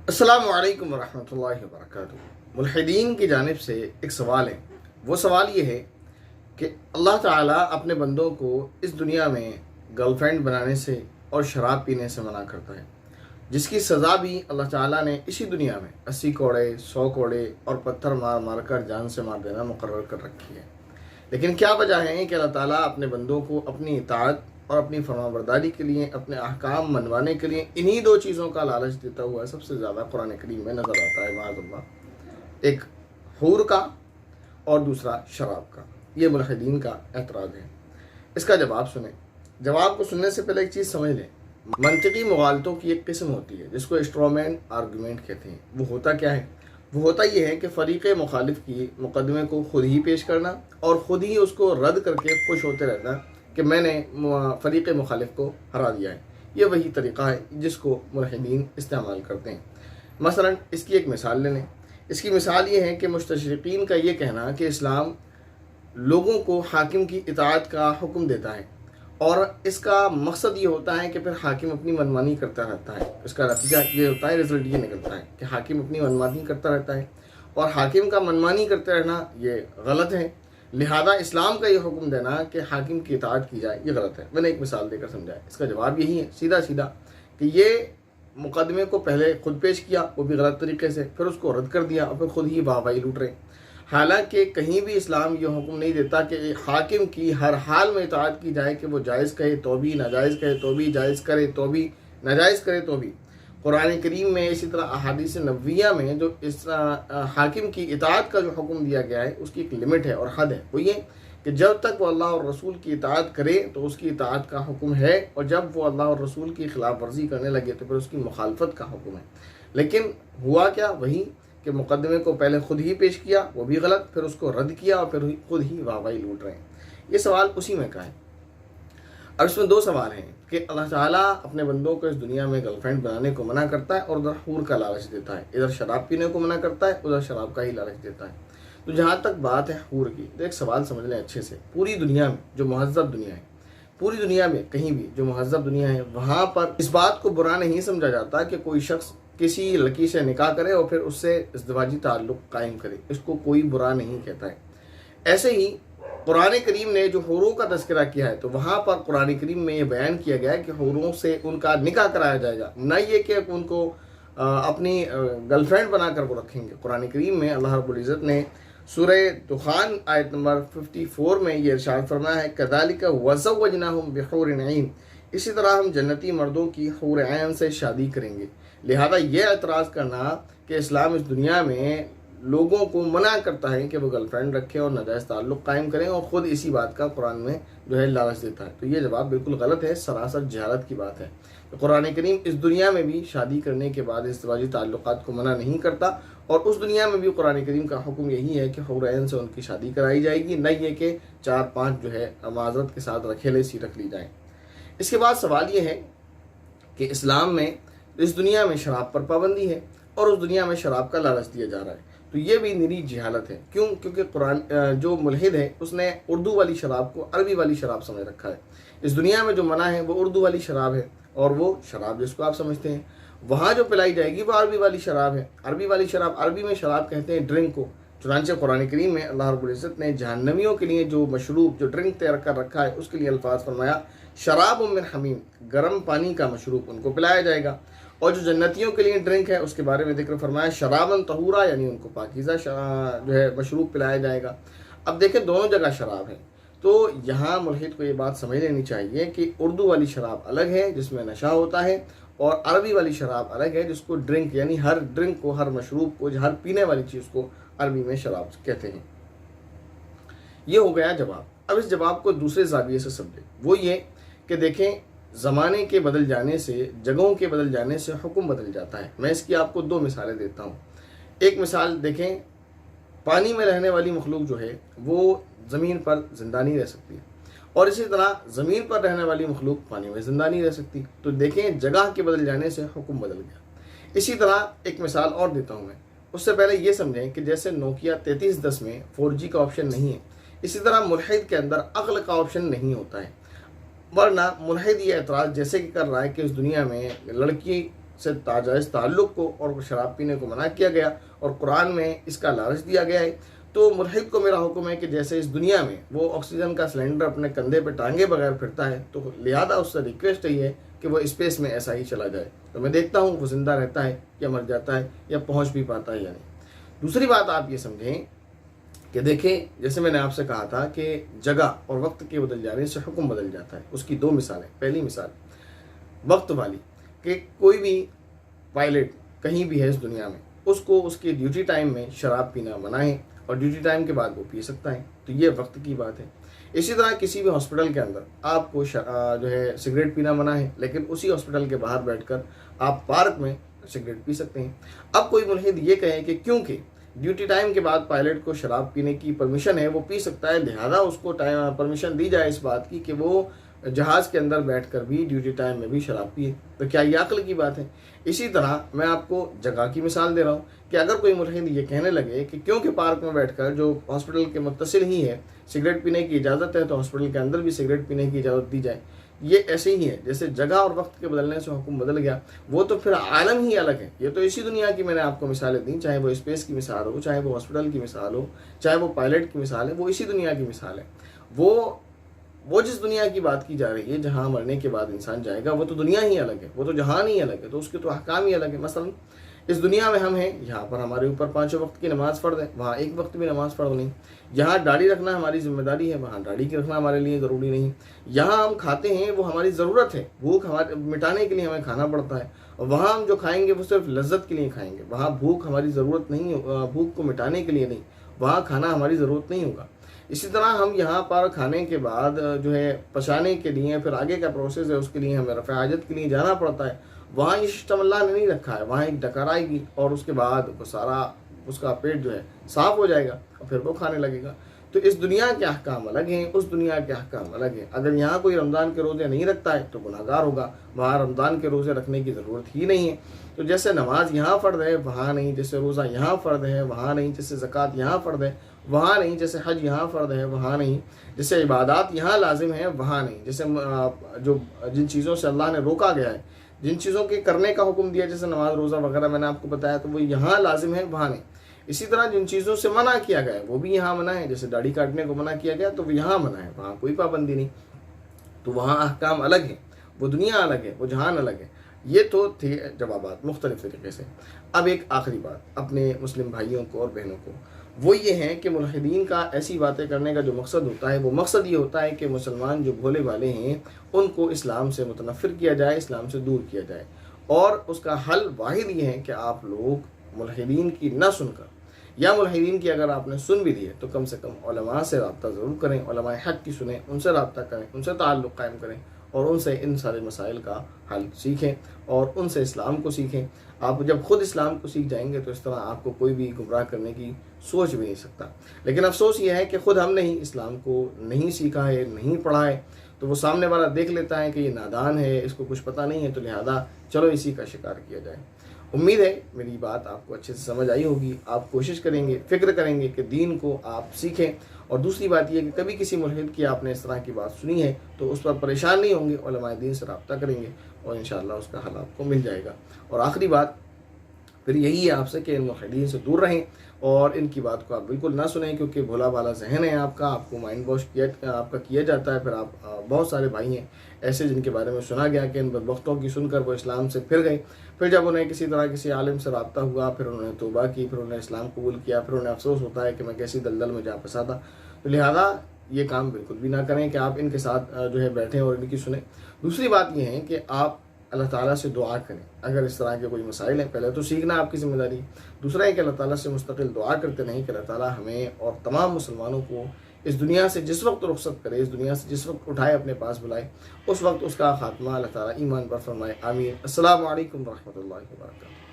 السلام علیکم ورحمۃ اللہ وبرکاتہ۔ ملحدین کی جانب سے ایک سوال ہے، وہ سوال یہ ہے کہ اللہ تعالیٰ اپنے بندوں کو اس دنیا میں گرل فرینڈ بنانے سے اور شراب پینے سے منع کرتا ہے، جس کی سزا بھی اللہ تعالیٰ نے اسی دنیا میں 80 کوڑے 100 کوڑے اور پتھر مار مار کر جان سے مار دینا مقرر کر رکھی ہے۔ لیکن کیا وجہ ہے کہ اللہ تعالیٰ اپنے بندوں کو اپنی اطاعت اور اپنی فرمانبرداری کے لیے، اپنے احکام منوانے کے لیے انہی دو چیزوں کا لالچ دیتا ہوا سب سے زیادہ قرآن کریم میں نظر آتا ہے، معاذ اللہ، ایک حور کا اور دوسرا شراب کا۔ یہ ملحدین کا اعتراض ہے۔ اس کا جواب سنیں۔ جواب کو سننے سے پہلے ایک چیز سمجھ لیں، منطقی مغالطوں کی ایک قسم ہوتی ہے جس کو اسٹرومین آرگومنٹ کہتے ہیں۔ وہ ہوتا کیا ہے؟ وہ ہوتا یہ ہے کہ فریق مخالف کی مقدمے کو خود ہی پیش کرنا اور خود ہی اس کو رد کر کے خوش ہوتے رہنا کہ میں نے فریق مخالف کو ہرا دیا ہے۔ یہ وہی طریقہ ہے جس کو ملحدین استعمال کرتے ہیں۔ مثلا اس کی ایک مثال لے لیں۔ اس کی مثال یہ ہے کہ مستشرقین کا یہ کہنا کہ اسلام لوگوں کو حاکم کی اطاعت کا حکم دیتا ہے، اور اس کا مقصد یہ ہوتا ہے کہ پھر حاکم اپنی منمانی کرتا رہتا ہے۔ اس کا نتیجہ یہ ہوتا ہے، رزلٹ یہ نکلتا ہے کہ حاکم اپنی منمانی کرتا رہتا ہے، اور حاکم کا منمانی کرتے رہنا یہ غلط ہے۔ لہذا اسلام کا یہ حکم دینا کہ حاکم کی اطاعت کی جائے یہ غلط ہے۔ میں نے ایک مثال دے کر سمجھایا۔ اس کا جواب یہی ہے سیدھا سیدھا کہ یہ مقدمے کو پہلے خود پیش کیا، وہ بھی غلط طریقے سے، پھر اس کو رد کر دیا اور پھر خود ہی واہ واہی لوٹ رہے۔ حالانکہ کہیں بھی اسلام یہ حکم نہیں دیتا کہ حاکم کی ہر حال میں اطاعت کی جائے، کہ وہ جائز کہے تو بھی، ناجائز کہے تو بھی، جائز کرے تو بھی، ناجائز کرے تو بھی۔ قرآن کریم میں، اسی طرح احادیث نبویہ میں جو اس حاکم کی اطاعت کا جو حکم دیا گیا ہے اس کی ایک لمٹ ہے اور حد ہے۔ وہ یہ کہ جب تک وہ اللہ اور رسول کی اطاعت کرے تو اس کی اطاعت کا حکم ہے، اور جب وہ اللہ اور رسول کی خلاف ورزی کرنے لگے تو پھر اس کی مخالفت کا حکم ہے۔ لیکن ہوا کیا؟ وہی کہ مقدمے کو پہلے خود ہی پیش کیا، وہ بھی غلط، پھر اس کو رد کیا اور پھر خود ہی واہ واہی لوٹ رہے ہیں۔ یہ سوال اسی میں کا ہے۔ اور اس میں دو سوال ہیں کہ اللہ تعالیٰ اپنے بندوں کو اس دنیا میں گرل فرینڈ بنانے کو منع کرتا ہے اور ادھر حور کا لالچ دیتا ہے، ادھر شراب پینے کو منع کرتا ہے، ادھر شراب کا ہی لالچ دیتا ہے۔ تو جہاں تک بات ہے حور کی، تو ایک سوال سمجھ لیں اچھے سے۔ پوری دنیا میں جو مہذب دنیا ہے، پوری دنیا میں کہیں بھی جو مہذب دنیا ہے، وہاں پر اس بات کو برا نہیں سمجھا جاتا کہ کوئی شخص کسی لڑکی سے نکاح کرے اور پھر اس سے ازدواجی تعلق قائم کرے۔ اس کو کوئی برا نہیں کہتا ہے۔ ایسے ہی قرآن کریم نے جو حوروں کا تذکرہ کیا ہے، تو وہاں پر قرآن کریم میں یہ بیان کیا گیا ہے کہ حوروں سے ان کا نکاح کرایا جائے گا، نہ یہ کہ ان کو اپنی گرل فرینڈ بنا کر وہ رکھیں گے۔ قرآن کریم میں اللہ رب العزت نے سورہ دخان آیت نمبر 54 میں یہ ارشاد فرمایا ہے، کذالک وزوجناہم بحور عین، اسی طرح ہم جنتی مردوں کی حور عین سے شادی کریں گے۔ لہذا یہ اعتراض کرنا کہ اسلام اس دنیا میں لوگوں کو منع کرتا ہے کہ وہ گرل فرینڈ رکھیں اور ناجائز تعلق قائم کریں، اور خود اسی بات کا قرآن میں جو ہے لالچ دیتا ہے، تو یہ جواب بالکل غلط ہے، سراسر جہالت کی بات ہے۔ تو قرآن کریم اس دنیا میں بھی شادی کرنے کے بعد ازدواجی تعلقات کو منع نہیں کرتا، اور اس دنیا میں بھی قرآن کریم کا حکم یہی ہے کہ حور عین سے ان کی شادی کرائی جائے گی، نہ یہ کہ 4-5 جو ہے معذرت کے ساتھ رکھیلے سی رکھ لی جائیں۔ اس کے بعد سوال یہ ہے کہ اسلام میں اس دنیا میں شراب پر پابندی ہے اور اس دنیا میں شراب کا لالچ دیا جا رہا ہے، تو یہ بھی نری جہالت ہے۔ کیوں؟ کیونکہ قرآن جو ملحد ہے اس نے اردو والی شراب کو عربی والی شراب سمجھ رکھا ہے۔ اس دنیا میں جو منع ہے وہ اردو والی شراب ہے، اور وہ شراب جس کو آپ سمجھتے ہیں وہاں جو پلائی جائے گی وہ عربی والی شراب ہے۔ عربی والی شراب، عربی میں شراب کہتے ہیں ڈرنک کو۔ چنانچہ قرآن کریم میں اللہ رب العزت نے جہنمیوں کے لیے جو مشروب، جو ڈرنک تیار کر رکھا ہے، اس کے لیے الفاظ فرمایا، شراب من حمیم، گرم پانی کا مشروب ان کو پلایا جائے گا۔ اور جو جنتیوں کے لیے ڈرنک ہے اس کے بارے میں ذکر فرمایا، شرابن طہورا، یعنی ان کو پاکیزہ جو ہے مشروب پلایا جائے گا۔ اب دیکھیں دونوں جگہ شراب ہے، تو یہاں ملحد کو یہ بات سمجھ لینی چاہیے کہ اردو والی شراب الگ ہے جس میں نشہ ہوتا ہے، اور عربی والی شراب الگ ہے جس کو ڈرنک، یعنی ہر ڈرنک کو، ہر مشروب کو، ہر پینے والی چیز کو عربی میں شراب کہتے ہیں۔ یہ ہو گیا جواب۔ اب اس جواب کو دوسرے زاویے سے سمجھیں، وہ یہ کہ دیکھیں زمانے کے بدل جانے سے، جگہوں کے بدل جانے سے حکم بدل جاتا ہے۔ میں اس کی آپ کو 2 مثالیں دیتا ہوں۔ ایک مثال دیکھیں، پانی میں رہنے والی مخلوق جو ہے وہ زمین پر زندہ نہیں رہ سکتی، اور اسی طرح زمین پر رہنے والی مخلوق پانی میں زندہ نہیں رہ سکتی۔ تو دیکھیں جگہ کے بدل جانے سے حکم بدل گیا۔ اسی طرح ایک مثال اور دیتا ہوں میں۔ اس سے پہلے یہ سمجھیں کہ جیسے نوکیا 3310 میں 4G کا آپشن نہیں ہے، اسی طرح ملحد کے اندر عقل کا آپشن نہیں ہوتا ہے۔ ورنہ ملحد یہ اعتراض جیسے کہ کر رہا ہے کہ اس دنیا میں لڑکی سے नाजायज़ ताल्लुक़ को और शराब पीने को मना किया गया और कुरान में इसका लालच दिया गया है, तो मुल्हिद को मेरा हुक्म है कि जैसे इस दुनिया में वो ऑक्सीजन का सिलेंडर अपने कंधे पे टांगे बगैर फिरता है, तो लिहाजा उससे रिक्वेस्ट यही है कि वो स्पेस में ऐसा ही चला जाए। तो मैं देखता हूँ वो ज़िंदा रहता है या मर जाता है या पहुँच भी पाता है या नहीं। दूसरी बात आप ये समझें कि देखें, जैसे मैंने आपसे कहा था कि जगह और वक्त के बदल जाने से हुक्म बदल जाता है। उसकी दो मिसालें। पहली मिसाल वक्त वाली कि कोई भी पायलट कहीं भी है इस दुनिया में, उसको उसके ड्यूटी टाइम में शराब पीना मना है और ड्यूटी टाइम के बाद वो पी सकता है, तो ये वक्त की बात है। इसी तरह किसी भी हॉस्पिटल के अंदर आपको जो है सिगरेट पीना मना है, लेकिन उसी हॉस्पिटल के बाहर बैठकर आप पार्क में सिगरेट पी सकते हैं। अब कोई मुल्हिद ये कहे कि क्योंकि ड्यूटी टाइम के बाद पायलट को शराब पीने की परमिशन है, वो पी सकता है, लिहाजा उसको परमिशन दी जाए इस बात की कि वो जहाज़ के अंदर बैठकर भी ड्यूटी टाइम में भी शराब पिए, तो क्या ये अक्ल की बात है? इसी तरह मैं आपको जगह की मिसाल दे रहा हूँ कि अगर कोई मुल्हिद ये कहने लगे कि क्योंकि पार्क में बैठकर जो हॉस्पिटल के मुत्तसिल ही है सिगरेट पीने की इजाज़त है, तो हॉस्पिटल के अंदर भी सिगरेट पीने की इजाज़त दी जाए, ये ऐसे ही है जैसे जगह और वक्त के बदलने से हुक्म बदल गया, वो तो फिर आलम ही अलग है। ये तो इसी दुनिया की मैंने आपको मिसालें दी, चाहे वो स्पेस की मिसाल हो, चाहे वो हॉस्पिटल की मिसाल हो, चाहे वो पायलट की मिसाल है, वो इसी दुनिया की मिसाल है। वो जिस दुनिया की बात की जा रही है जहाँ मरने के बाद इंसान जाएगा, वो तो दुनिया ही अलग है, वो तो जहान ही अलग है, तो उसके तो अहकाम ही अलग है। मसलन इस दुनिया में हम हैं, यहाँ पर हमारे ऊपर 5 वक्त की नमाज़ फ़र्ज़ है, वहाँ एक वक्त भी नमाज़ फ़र्ज़ नहीं। यहाँ दाढ़ी रखना हमारी ज़िम्मेदारी है, वहाँ दाढ़ी की रखना हमारे लिए ज़रूरी नहीं। यहाँ हम खाते हैं वो हमारी ज़रूरत है, भूख हमारे मिटाने के लिए हमें खाना पड़ता है, और वहाँ हम जो खाएंगे वो सिर्फ लज्जत के लिए खाएंगे। वहाँ भूख हमारी ज़रूरत नहीं, भूख को मिटाने के लिए नहीं, वहाँ खाना हमारी ज़रूरत नहीं होगा। इसी तरह हम यहाँ पर खाने के बाद जो है पचाने के लिए फिर आगे का प्रोसेस है, उसके लिए हमें रफ़ा हाजत के लिए जाना पड़ता है। वहाँ ये सिस्टम अल्लाह ने नहीं रखा है, वहाँ एक डकार आएगी और उसके बाद वो सारा उसका पेट जो है साफ़ हो जाएगा और फिर वो खाने लगेगा। तो इस दुनिया के अहकाम अलग हैं, उस दुनिया के अहकाम अलग हैं। अगर यहाँ कोई रमज़ान के रोज़े नहीं रखता है तो गुनाहगार होगा, वहाँ रमज़ान के रोज़े रखने की ज़रूरत ही नहीं है। तो जैसे नमाज यहाँ फ़र्ज़ है वहाँ नहीं, जैसे रोज़ा यहाँ फ़र्ज़ है वहाँ नहीं, जैसे ज़कात यहाँ फ़र्ज़ है वहाँ नहीं, जैसे हज यहाँ फ़र्ज़ है वहाँ नहीं, जैसे इबादत यहाँ लाजिम है वहाँ नहीं, जैसे जो जिन चीज़ों से अल्लाह ने रोका गया है, जिन चीज़ों के करने का हुक्म दिया जैसे नमाज रोज़ा वगैरह मैंने आपको बताया, तो वो यहाँ लाजिम है वहाँ नहीं। इसी तरह जिन चीज़ों से मना किया गया है वो भी यहाँ मना है, जैसे दाढ़ी काटने को मना किया गया तो वो यहाँ मना है, वहाँ कोई पाबंदी नहीं। तो वहाँ अहकाम अलग है, वो दुनिया अलग है, वो जहान अलग है। ये तो थे जवाबात मुख्तलिफ तरीके से। अब एक आखिरी बात अपने मुस्लिम भाइयों को और बहनों को, वो ये है कि मुल्हिदीन का ऐसी बातें करने का जो मकसद होता है, वो मकसद ये होता है कि मुसलमान जो भोले वाले हैं उनको इस्लाम से मुतनफ़िर किया जाए, इस्लाम से दूर किया जाए। और उसका हल वाहिद ये है कि आप लोग मुल्हिदीन की न सुनकर, या मुल्हिदीन की अगर आपने सुन भी ली है तो कम से कम उलमा से रब्ता ज़रूर करें, उलमा हक़ की सुनें, उनसे रब्ता करें, उनसे ताल्लुक़ कायम करें और उनसे इन सारे मसाइल का हल सीखें और उनसे इस्लाम को सीखें। आप जब ख़ुद इस्लाम को सीख जाएंगे तो इस तरह आपको कोई भी गुमराह करने की सोच भी नहीं सकता। लेकिन अफसोस ये है कि ख़ुद हमने ही इस्लाम को नहीं सीखा है, नहीं पढ़ा है, तो वो सामने वाला देख लेता है कि ये नादान है, इसको कुछ पता नहीं है, तो लिहाजा चलो इसी का शिकार किया जाए। उम्मीद है मेरी बात आपको अच्छे से समझ आई होगी। आप कोशिश करेंगे, फ़िक्र करेंगे कि दीन को आप सीखें। और दूसरी बात यह कि कभी किसी मुल्हिद की आपने इस तरह की बात सुनी है तो उस पर परेशान नहीं होंगे, उलमाए दीन से रब्ता करेंगे और इंशाअल्लाह उसका हल आपको मिल जाएगा। और आखिरी बात फिर यही है आपसे कि इन मुल्हिदीन से दूर रहें और इनकी बात को आप बिल्कुल ना सुनें, क्योंकि भोला भाला जहन है आपका, आपको माइंड वॉश किया जाता है। फिर आप बहुत सारे भाई हैं ऐसे जिनके बारे में सुना गया कि इन बदबख्तों की सुनकर वो इस्लाम से फिर गए, फिर जब उन्हें किसी तरह किसी आलिम से रब्ता हुआ, फिर उन्होंने तौबा की, फिर उन्होंने इस्लाम कबूल किया, फिर उन्हें अफसोस होता है कि मैं कैसी दलदल में जा फंसा था। तो लिहाजा ये काम बिल्कुल भी ना करें कि आप इनके साथ जो है बैठें और इनकी सुने। दूसरी बात यह है कि आप अल्लाह ताला से दुआ करें। अगर इस तरह के कोई मसाइल हैं, पहले तो सीखना आपकी ज़िम्मेदारी, दूसरा है कि अल्लाह ताला से मुस्तकिल दुआ करते रहें कि अल्लाह ताला हमें और तमाम मुसलमानों को इस दुनिया से जिस वक्त रुखसत करे, इस दुनिया से जिस वक्त उठाए अपने पास बुलाए, उस वक्त उसका खात्मा अल्लाह ताला ईमान पर फरमाए। आमीन। अस्सलामु अलैकुम व रहमतुल्लाहि व बरकातहू।